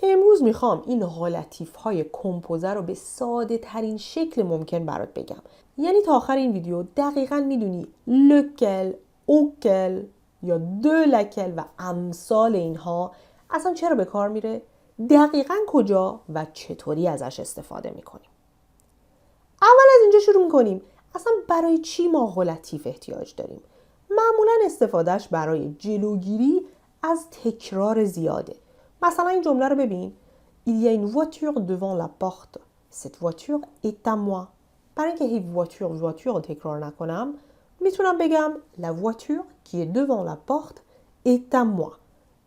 امروز میخوام این غلطیف های کمپوزه رو به ساده ترین شکل ممکن برات بگم. یعنی تا آخر این ویدیو دقیقاً میدونی لکل، اوکل یا دو لکل و امثال اینها اصلا چرا به کار میره، دقیقاً کجا و چطوری ازش استفاده میکنیم. اول از اینجا شروع میکنیم. اصلا برای چی ما غلطیف احتیاج داریم؟ معمولاً استفادهش برای جلوگیری از تکرار زیاده. مثلا این جمله رو ببین. Il y a une voiture devant la porte. Cette voiture est à moi. برای اینکه هی voiture رو تکرار نکنم میتونم بگم La voiture qui est devant la porte est à moi.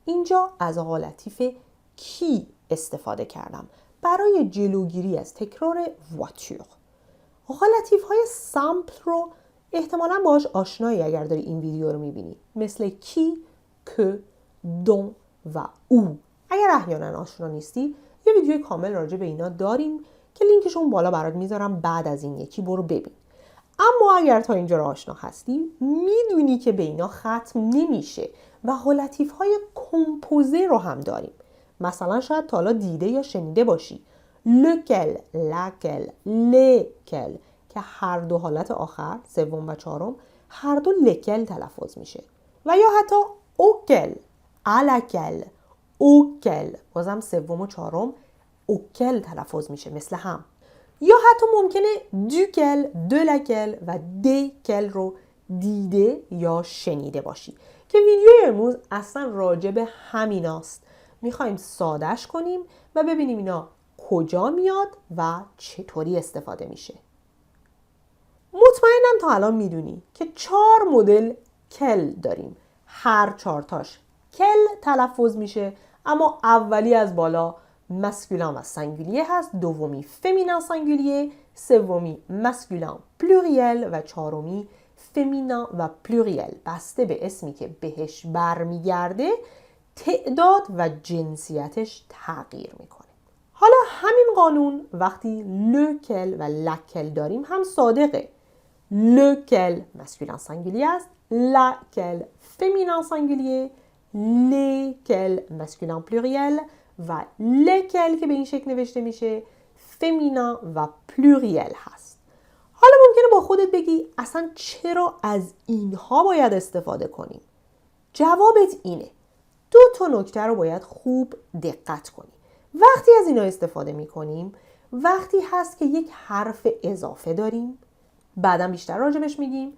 اینجا از غلطیف کی استفاده کردم برای جلوگیری از تکرار voiture. غلطیف های سامپل رو احتمالاً باهاش آشنایی اگر داری این ویدیو رو میبینی، مثل کی، که، دون و او. اگر احیانا آشنا نیستی یه ویدیوی کامل راجع به اینا داریم که لینکشون بالا برات میذارم، بعد از این یکی برو ببین. اما اگر تا اینجا آشنا هستی میدونی که به اینا ختم نمیشه و غلطیف های کمپوزه رو هم داریم. مثلا شاید تا حالا دیده یا شنیده باشی لکل، لکل، لکل که هر دو حالت آخر، سوم و چهارم، هر دو لکل تلفظ میشه. و یا حتی اوکل، الکل، اوکل، بازم سوم و چهارم اوکل تلفظ میشه مثل هم. یا حتی ممکنه دوکل، دولکل و دیکل رو دیده یا شنیده باشی که ویدیوی امروز اصلا راجع به همیناست. میخوایم سادهش کنیم و ببینیم اینا کجا میاد و چطوری استفاده میشه. مطمئنم تا الان میدونی که 4 مدل کل داریم. هر 4 تاش کل تلفظ میشه، اما اولی از بالا مسکولین و سینگولیه هست، دومی فمینین سینگولیه، سومی مسکولین پلوریل و چهارمی فمینین و پلوریل. بسته به اسمی که بهش برمیگرده تعداد و جنسیتش تغییر میکنه. حالا همین قانون وقتی لکل و لکل داریم هم صادقه. لکل مسکولین سینگولیه است، لکل فمینین سینگولیه، لکل مسکولین پلوریل و لکل که به این شکل نوشته میشه فمینین و پلوریل هست. حالا ممکنه با خودت بگی اصلا چرا از اینها باید استفاده کنیم؟ جوابت اینه. 2 نکته رو باید خوب دقت کنی. وقتی از اینا استفاده میکنیم وقتی هست که یک حرف اضافه داریم، بعدا بیشتر راجبش میگیم،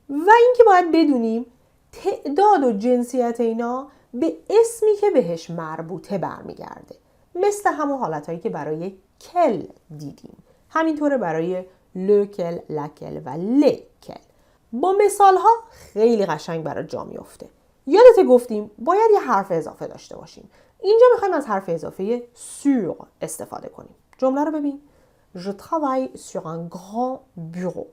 و اینکه باید بدونیم تعداد و جنسیت اینا به اسمی که بهش مربوطه برمیگرده، مثل همون حالتهایی که برای کل دیدیم. همینطوره برای لکل، لکل و لکل. با مثال ها خیلی قشنگ برای جا میفته. یادت گفتیم باید یه حرف اضافه داشته باشیم. اینجا میخوایم از حرف اضافه sur استفاده کنیم. جمله رو ببین. Je travaille sur un grand bureau.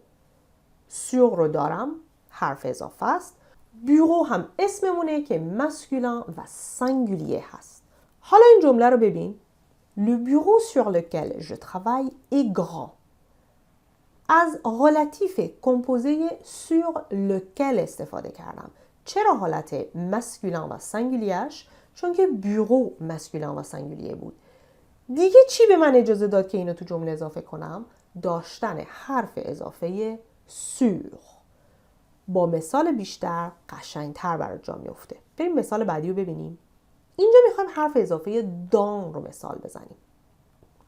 sur رو دارم، حرف اضافه است. بیورو هم اسممونه که مسکولین و سینگولیه هست. حالا این جمله رو ببین. Le bureau sur lequel je travaille est grand. از غلطیف کمپوزه sur lequel استفاده کردم. چرا حالت مسکولین و سینگولیه‌اش؟ چون که بیورو مسکولین و سینگولیه بود. دیگه چی به من اجازه داد که اینو تو جمله اضافه کنم؟ داشتن حرف اضافه sur. با مثال بیشتر قشنگتر برات جا میفته. بریم مثال بعدی رو ببینیم. اینجا میخوایم حرف اضافه dans رو مثال بزنیم.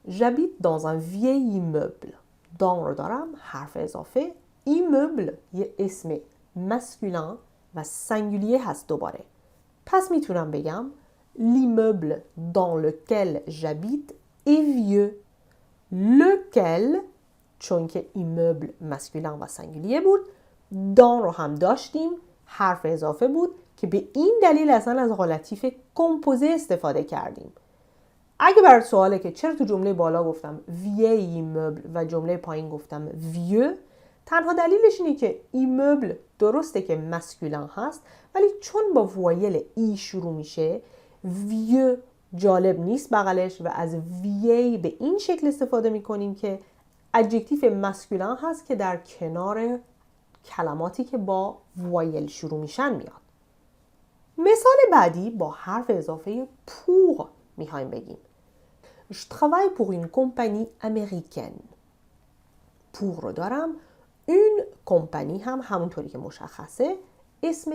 J'habite dans un vieil immeuble. dans رو دارم، حرف اضافه. immeuble یه اسم مسکولین و سینگولیه هست دوباره. پس میتونم بگم l'immeuble dans lequel j'habite est vieux. lequel چون که immeuble مسکولین و سینگولیه بود، dans رو هم داشتیم، حرف اضافه بود که به این دلیل اصلا از غلطیف کمپوزه استفاده کردیم. اگه برات سواله که چرا تو جمله بالا گفتم vieil immeuble و جمله پایین گفتم vieux، تنها دلیلش اینه که ایمبل درسته که مسکولین هست، ولی چون با وایل ای شروع میشه ویو جالب نیست بغلش و از وی به این شکل استفاده میکنیم که ادجکتیو مسکولین هست که در کنار کلماتی که با وایل شروع میشن میاد. مثال بعدی با حرف اضافه پور میخوایم بگیم. Je travaille pour une compagnie américaine. pour رو دارم. une compagnie هم همونطوری که مشخصه اسم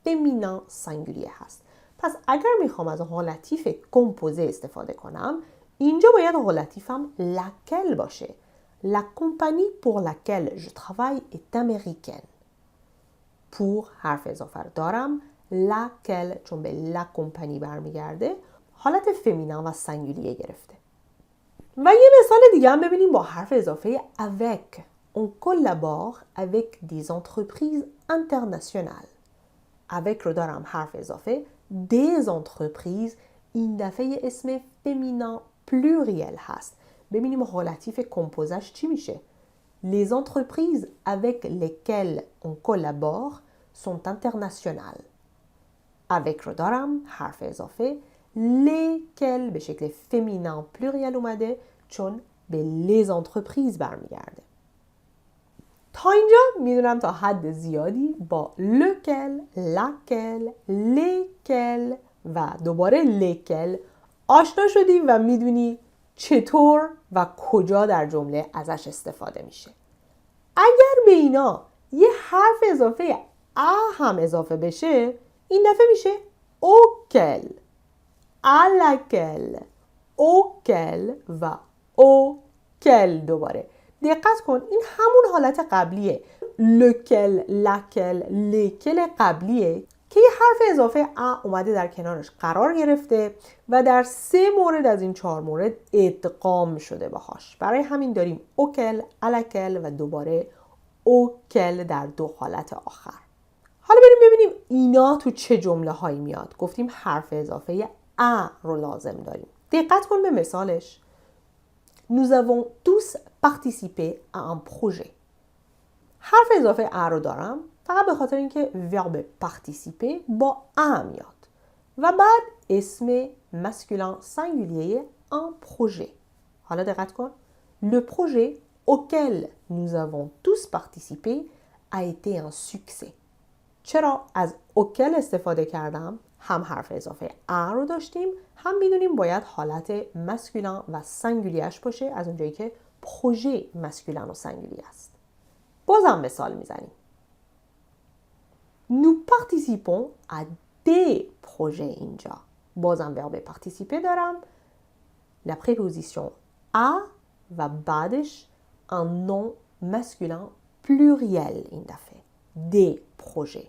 فمینان سینگولیه هست. پس اگر میخوام از حالتیف کمپوزه استفاده کنم اینجا باید حالتیفم laquelle باشه. La compagnie pour laquelle je travaille est américaine. pour حرف اضافه رو دارم. laquelle چون به la compagnie برمیگرده حالت فمینان و سینگولیه گرفته. و یه مثال دیگه هم ببینیم با حرف اضافه avec. On collabore avec des entreprises internationales. avec رو دارم حرف اضافه des entreprises این دفعه اسم فمینان pluriel هست. ببینیم حالتیف کمپوزش چی میشه. Les entreprises avec lesquelles on collabore sont internationales. avec رو دارم حرف اضافه lesquelles به شکل فمینان pluriel اومده چون به les entreprises برمیگرده. تا اینجا میدونم تا حد زیادی با lequel، laquelle، lesquels و دوباره lesquels آشنا شدی و میدونی چطور و کجا در جمله ازش استفاده میشه. اگر به اینا یه حرف اضافه ا هم اضافه بشه این دفعه میشه auquel، à laquelle، auquel و auquel دوباره. دقت کن این همون حالت قبلیه. lequel، laquelle، lesquels قبلیه که یه حرف اضافه ا اومده در کنارش قرار گرفته و در 3 مورد از این 4 مورد ادغام شده باهاش. برای همین داریم auquel، à laquelle و دوباره auquel در 2 حالت آخر. حالا بریم ببینیم اینا تو چه جمله هایی میاد. گفتیم حرف اضافه ا رو لازم داریم. دقت کن به مثالش. Nous avons tous participé à un projet. حرف اضافه ا رو دارم فقط به خاطر اینکه verbe participer با ا میاد و بعد اسم masculin singulier un projet. حالا دقت کن. Le projet auquel nous avons tous participé a été un succès. چرا از auquel استفاده کردم؟ هم حرف اضافه ا رو داشتیم هم میدونیم باید حالت مسکولین و سینگولیه‌اش باشه از اونجایی که پروژه مسکولین و سینگولیه است. بازم مثال میزنیم. Nous participons à des projets اینجا. بازم verbe participer دارم. La préposition à و بعدش un nom masculin pluriel این دفعه. Des projets.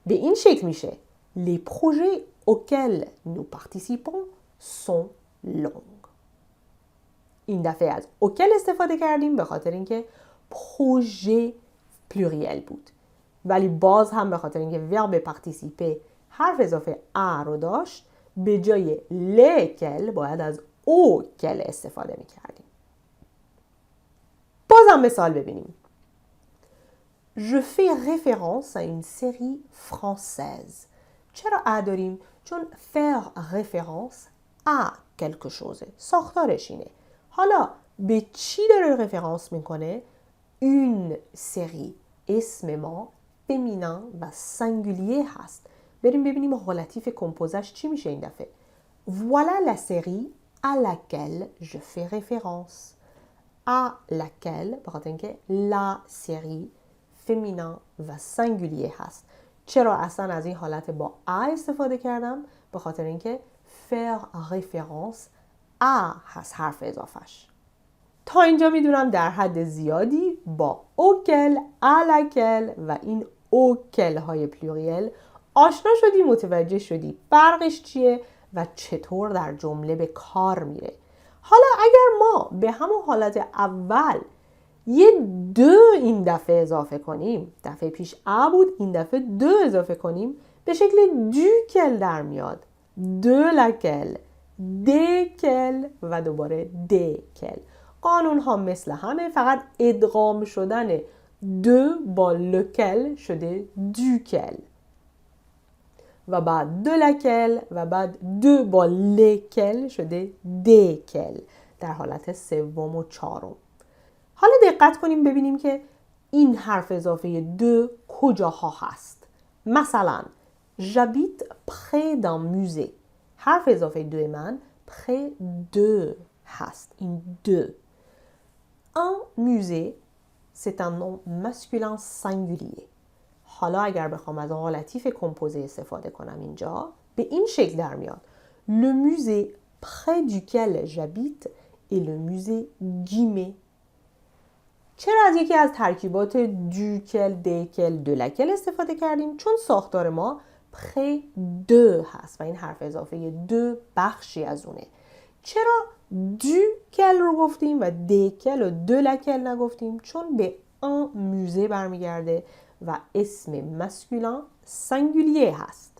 به این شکل میشه. Les projets auxquels nous participons sont longs. این دفعه از auquel استفاده کردیم به خاطر اینکه projet pluriel بود. ولی باز هم به خاطر اینکه verbe participer حرف اضافه ا رو داشت به جای lesquels باید از auquel استفاده میکردیم. بازم مثال ببینیم. Je fais référence à une série française. چرا ا داریم؟ چون faire référence à quelque chose. ساختارش اینه. حالا به چی داره رفرانس میکنه؟ une série. اسم ما فمینان و سینگولیه هست. بریم ببینیم حالتیف کمپوزش چی میشه این دفعه. Voilà la série à laquelle je fais référence. À laquelle به خاطر اینکه la série فمینان و سینگولیه هست. چرا اصلا از این حالت با ا استفاده کردم؟ به خاطر اینکه faire référence ا هست حرف اضافهش. تا اینجا میدونم در حد زیادی با auquel، à laquelle و این auquel های پلوریل آشنا شدی، متوجه شدی فرقش چیه و چطور در جمله به کار میره. حالا اگر ما به همون حالت اول یه دو این دفعه اضافه کنیم، دفعه پیش ا بود این دفعه دو اضافه کنیم به شکل دوکل در میاد. دو لکل، دکل و دوباره دکل. قانون ها مثل همه، فقط ادغام شدن دو با لکل شده دوکل و بعد دو لکل و بعد دو با لکل شده دکل در حالت سوم و چهارم. حالا دقت کنیم ببینیم که این حرف اضافه دو کجاها هست. مثلا j'habite près d'un musée. حرف اضافه دو من près de هست. این دو. Un musée c'est un nom masculin singulier. حالا اگر بخوام از حالتیف کمپوزه استفاده کنم اینجا به این شکل در میاد. Le musée près duquel j'habite est le musée Guimet. چرا از یکی از ترکیبات دوکل، دیکل، دولکل استفاده کردیم؟ چون ساختار ما près de هست و این حرف اضافه دو بخشی از اونه. چرا دوکل رو گفتیم و دیکل و دولکل نگفتیم؟ چون به un musée برمیگرده و اسم مسکولین سینگولیه هست.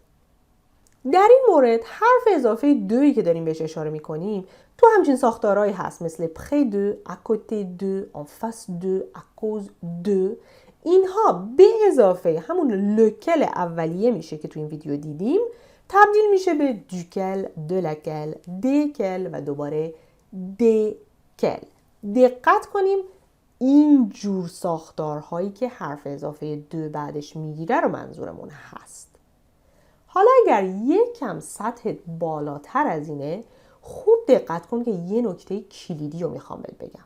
در این مورد حرف اضافه دویی که داریم بهش اشاره میکنیم تو همچین ساختارهایی هست مثل près de, à côté de, en face de, à cause de. اینها به اضافه همون لکل اولیه میشه که تو این ویدیو دیدیم تبدیل میشه به دوکل، دولکل، دیکل و دوباره دیکل. دقت کنیم این جور ساختارهایی که حرف اضافه دو بعدش میگیره رو منظورمون هست. حالا اگر یکم سطح بالاتر از اینه خوب دقت کن که یه نکته کلیدی رو میخوام بگم.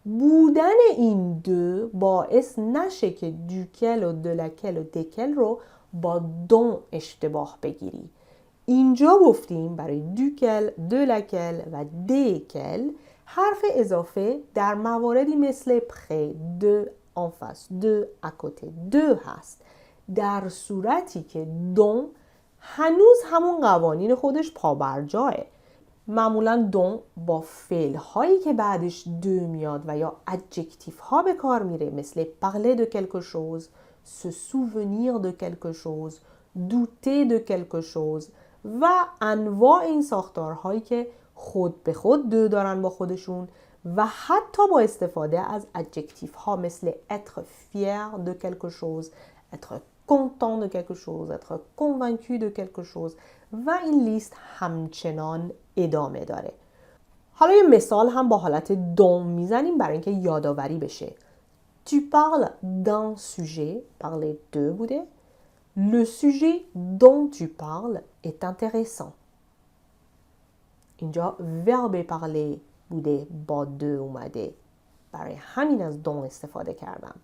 بودن این دو باعث نشه که دوکل و دولکل و دکل رو با دون اشتباه بگیری. اینجا گفتیم برای دوکل، دولکل و دیکل حرف اضافه در مواردی مثل près de, en face de, à côté de هست. در صورتی که دون هنوز همون قوانین خودش پابرجاه. معمولا دون با فعل هایی که بعدش دو میاد و یا ادجکتیف ها به کار میره مثل parler de quelque chose, se souvenir de quelque chose, douter de quelque chose و انواع این ساختارهایی که خود به خود دو دارن با خودشون و حتی با استفاده از ادجکتیف ها مثل être fier de quelque chose, être content de quelque chose, être convaincu de quelque chose و این لیست همچنان ادامه داره. حالا یه مثال هم با حالت دون میزنیم برای اینکه یادآوری بشه. Tu parles d'un sujet, parler de بوده. Le sujet dont tu parles est intéressant. اینجا verbe parler بوده با دو اومده. برای همین از دون استفاده کردم.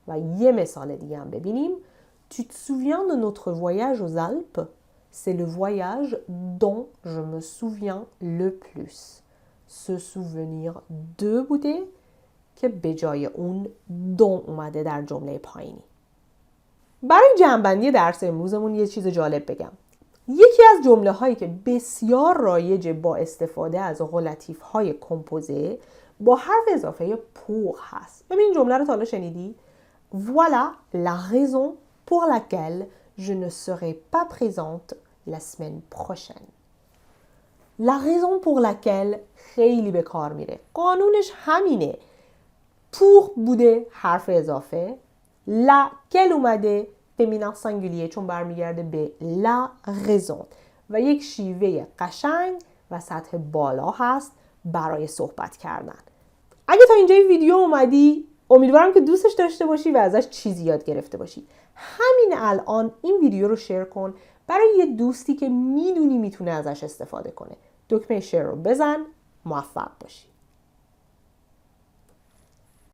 و یه مثال دیگه هم ببینیم. Tu te souviens de notre voyage aux Alpes? C'est le voyage dont je me souviens le plus. Ce souvenir de بوده که به جای اون دون اومده در جمله پایینی. برای جمع‌بندی درس امروزمون یه چیز جالب بگم. یکی از جمله هایی که بسیار رایجه با استفاده از غلطیف های کمپوزه با حرف اضافه pour هست. ببین این جمله رو تا حالا شنیدی؟ Voilà la raison pour laquelle je ne serai pas présente la semaine prochaine. La raison pour laquelle خیلی به کار میره. قانونش همینه. pour بوده حرف اضافه. laquelle اومده فمینین سینگولیه چون برمیگرده به la raison. و یک شیوه قشنگ و سطح بالا هست برای صحبت کردن. اگه تا اینجای ویدیو اومدی امیدوارم که دوستش داشته باشی و ازش چیزی یاد گرفته باشی. همین الان این ویدیو رو شیر کن برای یه دوستی که میدونی میتونه ازش استفاده کنه. دکمه شیر رو بزن. موفق باشی.